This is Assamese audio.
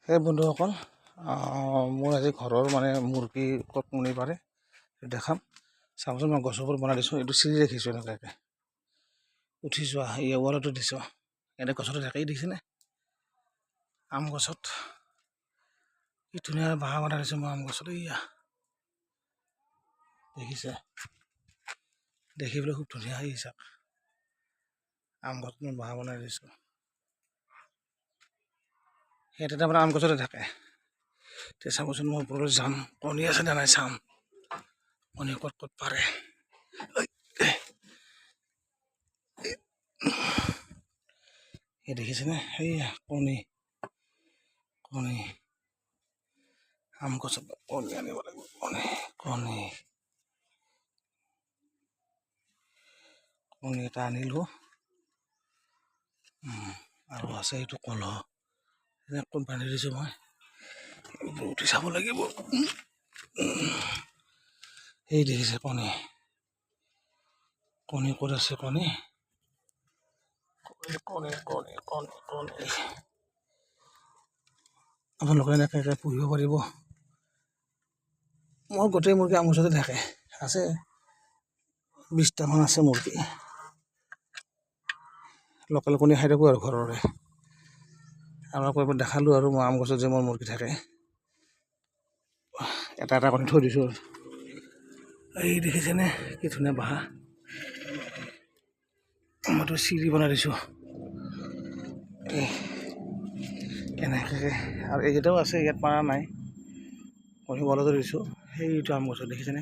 সেই বন্ধুসকল মোৰ আজি ঘৰৰ মানে মুৰ্গী ক'ত কণী পাৰে দেখাম। চাওকচোন মই গছৰ ওপৰত বনাই দিছোঁ, এইটো চিৰি ৰাখিছোঁ এনেকুৱাকৈ উঠি যোৱা এই ৱালতো দিছোঁ। এনে গছতে থাকেই দেখিছেনে, আম গছত কি ধুনীয়া বাঁহ বনাই দিছোঁ মই আম গছত। এইয়া দেখিছে, দেখিবলৈ খুব ধুনীয়া আহিছে। আম গছত মই বাঁহ বনাই দিছোঁ। সিহঁতে তাৰমানে আম গছতে থাকে। এতিয়া চাবচোন মই ওপৰলৈ যাম, কণী আছে নে নাই চাম, কণী ক'ত ক'ত পাৰে। এই দেখিছেনে, সেইয়া কণী কণী আম গছত কণী আনিব লাগিব। কণী এটা আনিলোঁ আৰু আছে এইটো কলহ ক'ত বান্ধি দিছোঁ মই, উঠি চাব লাগিব। এই দেখিছে কণী ক'ত আছে কণী আপোনালোকে এনেকৈ পুহিব পাৰিব। মোৰ গোটেই মুৰ্গী আম গছতে থাকে, আছে 20টামান আছে মুৰ্গী। লোকেল কণী খাই থাকোঁ আৰু ঘৰৰে। আপোনালোকক এবাৰ দেখালোঁ আৰু মই আম গছত যে মোৰ মুৰ্গী থাকে, এটা কণী থৈ দিছোঁ। এই দেখিছেনে কি ধুনীয়া বাঁহ, মইতো চিৰি বনাই দিছোঁ এনেকৈ। আৰু এইকেইটাও আছে, ইয়াত পৰা নাই, কণী ৱালতে দিছোঁ। সেইটো আম গছত দেখিছেনে।